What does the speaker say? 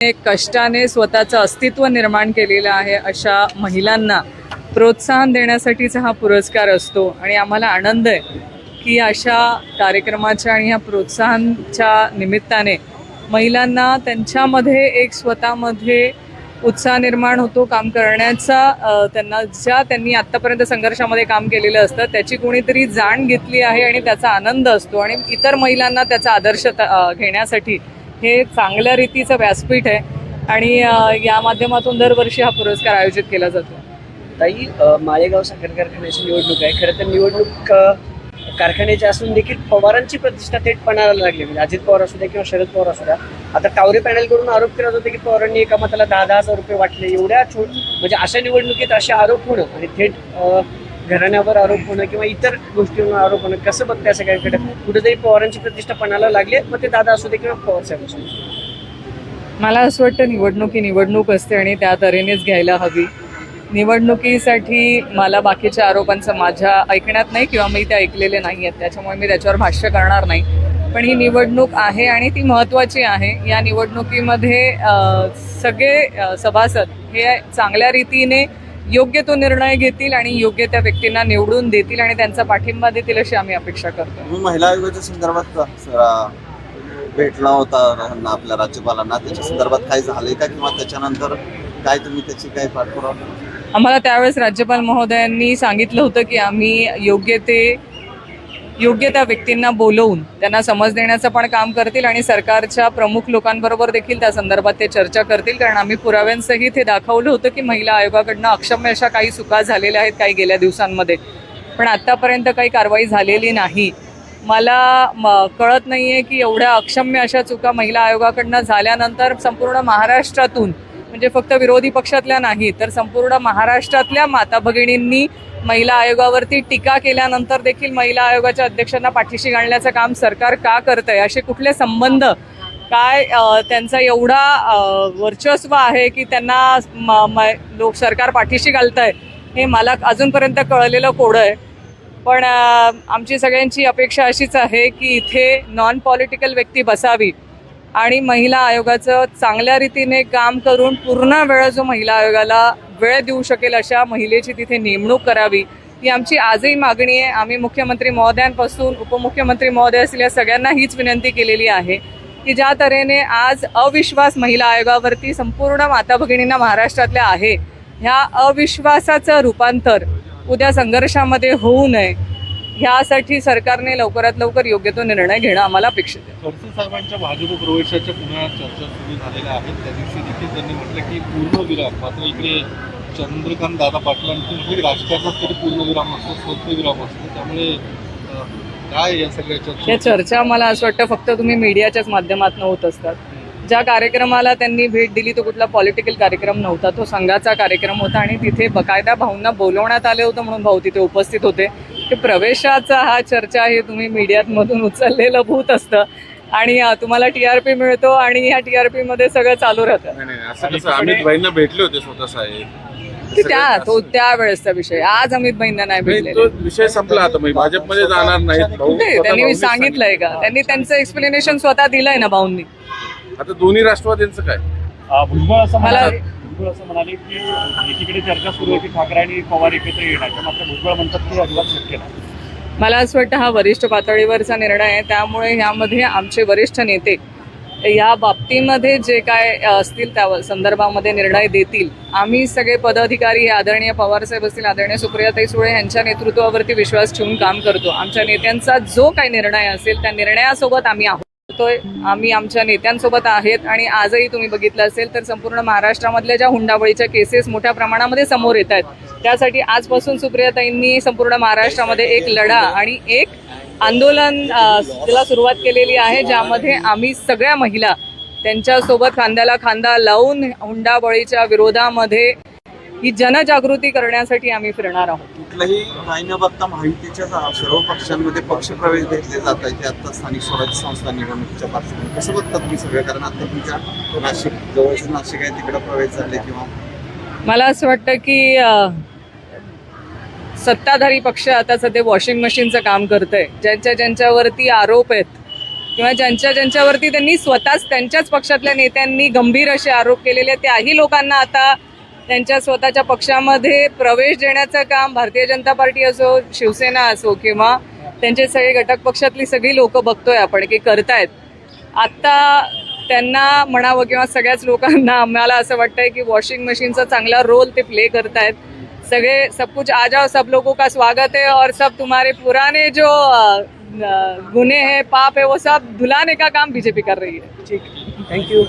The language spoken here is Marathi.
कष्टाने स्वतःचं अस्तित्व निर्माण केलेलं आहे अशा महिलांना प्रोत्साहन देण्यासाठीचा हा पुरस्कार असतो आणि आम्हाला आनंद आहे की अशा कार्यक्रमाच्या आणि ह्या प्रोत्साहनाच्या निमित्ताने महिलांना त्यांच्यामध्ये एक स्वतःमध्ये उत्साह निर्माण होतो काम करण्याचा. त्यांनी आत्तापर्यंत संघर्षामध्ये काम केलेलं असतं त्याची कोणीतरी जाण घेतली आहे आणि त्याचा आनंद असतो आणि इतर महिलांना त्याचा आदर्श घेण्यासाठी हे चांगल्या रीतीचं व्यासपीठ आहे आणि या माध्यमातून दरवर्षी हा पुरस्कार आयोजित केला जातो. ताई, माळेगाव साखर कारखान्याची निवडणूक आहे. खरं तर निवडणूक कारखान्याची असून देखील पवारांची प्रतिष्ठा थेट पणाला लागली. म्हणजे अजित पवार असू द्या किंवा शरद पवार असू द्या. आता टावरे पॅनलकडून आरोप केला जातो की पवारांनी एका मताला 10,000 रुपये वाटले. एवढ्या म्हणजे अशा निवडणुकीत असे आरोप होणं आणि थेट घराण्यावर आरोप होणं किंवा इतर गोष्टींवर आरोप होणं कसं बघताय सगळ्यांकडे? कुठेतरी पवारांची प्रतिष्ठा पणाला लागली, मग ते दादा असू दे किंवा पवार साहेब असू दे. मला असं वाटतं निवडणूक असते आणि त्या तऱ्हेनेच घ्यायला हवी. निवडणुकीसाठी मला बाकीच्या आरोपांचं माझ्या ऐकण्यात नाही किंवा मी ते ऐकलेले नाही आहेत, त्याच्यामुळे मी त्याच्यावर भाष्य करणार नाही. पण ही निवडणूक आहे आणि ती महत्त्वाची आहे. या निवडणुकीमध्ये सगळे सभासद हे चांगल्या रीतीने योग्य तो निर्णय घेतील आणि योग्य त्या व्यक्तींना निवडून देतील आणि त्यांचा पाठिंबा देतील अशी आम्ही अपेक्षा करतो. महिला आयोगाच्या संदर्भात भेटला होता आपल्या राज्यपालांना, त्याच्या संदर्भात काय झालंय का किंवा त्याच्यानंतर काय तुम्ही त्याची काय पाठपुरावा? आम्हाला त्यावेळेस राज्यपाल महोदयांनी सांगितलं होतं की आम्ही योग्य त्या व्यक्तींना बोलवून त्यांना समज देण्याचं पण काम करतील आणि सरकारच्या प्रमुख लोकांबरोबर देखील त्या संदर्भात ते चर्चा करतील. कारण आम्ही पुराव्यांसहित हे दाखवलं होतं की महिला आयोगाकडनं अक्षम्य अशा काही चुका झालेल्या आहेत काही गेल्या दिवसांमध्ये, पण आत्तापर्यंत काही कारवाई झालेली नाही. मला कळत नाही आहे की एवढ्या अक्षम्य अशा चुका महिला आयोगाकडनं झाल्यानंतर संपूर्ण महाराष्ट्रातून, म्हणजे फक्त विरोधी पक्षातल्या नाही तर संपूर्ण महाराष्ट्रातल्या माता भगिनींनी महिला आयोगावरती टीका केल्यानंतर देखील महिला आयोगाच्या अध्यक्षांना पाठीशी घालण्याचं काम सरकार का करतंय? असे कुठले संबंध, काय त्यांचा एवढा वर्चस्व आहे की त्यांना सरकार पाठीशी घालतंय हे मला अजूनपर्यंत कळलेलं कोडं आहे. पण आमची सगळ्यांची अपेक्षा अशीच आहे की इथे नॉन पॉलिटिकल व्यक्ती बसावी आणि महिला आयोगाचं चांगल्या रीतीने काम करून पूर्ण वेळ जो महिला आयोगाला वेळ देऊ शकेल अशा महिलेची तिथे नेमणूक करावी, ही आमची आजही मागणी आहे. आम्ही मुख्यमंत्री महोदयांपासून उपमुख्यमंत्री महोदय असलेल्या सगळ्यांना हीच विनंती केलेली आहे की ज्या तऱ्हेने आज अविश्वास महिला आयोगावरती संपूर्ण माता भगिनींना महाराष्ट्रातल्या आहे, ह्या अविश्वासाचं रूपांतर उद्या संघर्षामध्ये होऊ नये ह्यासाठी सरकारने लवकरात लवकर योग्य तो निर्णय घेणं आम्हाला अपेक्षित आहे. खडसे साहेबांच्या भाजप प्रवेशाच्या पुन्हा चर्चा सुरू झालेल्या आहेत. त्या दिवशी देखील त्यांनी म्हटलं की पूर्णविराम, मात्र इकडे चंद्रकांत दादा पाटलांची म्हटलं राजकारणात तरी पूर्णविराम असतो, स्वल्पविराम असतो. त्यामुळे काय या सगळ्या चर्चा? या चर्चा मला असं वाटतं फक्त तुम्ही मीडियाच्याच माध्यमातून होत असतात. ज्या कार्यक्रमाला त्यांनी भेट दिली तो कुठला पॉलिटिकल कार्यक्रम नव्हता, तो संघाचा कार्यक्रम होता आणि तिथे बकायदा भाऊंना बोलवण्यात आले होतं म्हणून भाऊ तिथे उपस्थित होते. की प्रवेशाचा हा चर्चा हे तुम्ही मीडियामधून उचललेलं भूत असतं आणि तुम्हाला TRP मिळतो आणि ह्या TRP मध्ये सगळं चालू राहतं. अमित भाईंना भेटले होते स्वतः साहेब, त्यावेळेसचा विषय. आज अमित भाईंना नाही भेटले, विषय संपला. आता भाजपमध्ये जाणार नाहीत त्यांनी सांगितलंय का? त्यांनी त्यांचं एक्सप्लेनेशन स्वतः दिलंय ना भाऊंनी. आता दोन्ही राष्ट्रवादींचं काय? भुजबळ असं म्हणाले की एकीकडे चर्चा सुरू आहे की ठाकरे आणि पवार एकत्र येणार, मात्र भुजबळ म्हणतात की अजिबात शक्य नाही. मला असं वाटतं हा वरिष्ठ पातळीवरचा निर्णय आहे, त्यामुळे ह्यामध्ये आमचे वरिष्ठ नेते या बाबतीमध्ये जे काय असतील त्या संदर्भामध्ये निर्णय देतील. आम्ही सगळे पदाधिकारी हे आदरणीय पवारसाहेब असतील, आदरणीय सुप्रियाताई सुळे यांच्या नेतृत्वावरती विश्वास ठेवून काम करतो. आमच्या नेत्यांचा जो काही निर्णय असेल त्या निर्णयासोबत आम्ही आहोत, आम्ही आमच्या नेत्यांसोबत आहेत. आणि आजही तुम्ही बघितलं असेल तर संपूर्ण महाराष्ट्रामधल्या ज्या हुंडाबळीच्या केसेस मोठ्या प्रमाणामध्ये समोर येत आहेत, त्यासाठी आजपासून सुप्रियाताईंनी संपूर्ण महाराष्ट्रामध्ये एक लढा आणि एक आंदोलन त्याला सुरुवात केलेली आहे, ज्यामध्ये आम्ही सगळ्या महिला त्यांच्यासोबत खांद्याला खांदा लावून हुंडाबळीच्या विरोधामध्ये ही जनजागृती करण्यासाठी आम्ही फिरणार आहोत. कुठलंही काही न बघता माहितीच्या सर्व पक्षांमध्ये पक्षप्रवेश घेतले जात आहे. ते आता स्थानिक स्वराज्य संस्था निवडणुकीच्या पार्श्वभूमीवर कसं बघतात तुम्ही सगळं? कारण आता तुमच्या नाशिक जवळचं नाशिक आहे, तिकडं प्रवेश झाले किंवा मला असं वाटतं की सत्ताधारी पक्ष आता सध्या वॉशिंग मशीनचं काम करतंय. ज्यांच्यावरती आरोप आहेत किंवा ज्यांच्यावरती त्यांनी स्वतःच त्यांच्याच पक्षातल्या नेत्यांनी गंभीर असे आरोप केलेले, त्याही लोकांना आता त्यांच्या स्वतःच्या पक्षामध्ये प्रवेश देण्याचं काम भारतीय जनता पार्टी असो, शिवसेना असो किंवा त्यांचे सगळे घटक पक्षातली सगळी लोक बघतोय आपण की करतायत. आता त्यांना म्हणावं किंवा सगळ्याच लोकांना आम्हाला असं वाटतंय की वॉशिंग मशीनचा चांगला रोल ते प्ले करतायत. सगळे सब कुछ आ जाओ, सब लोगों का स्वागत है और सब तुम्हारे पुराने जो गुने हैं, पाप है, वो सब धुलाने का काम बीजेपी कर रही है. ठीक, थँक्यू.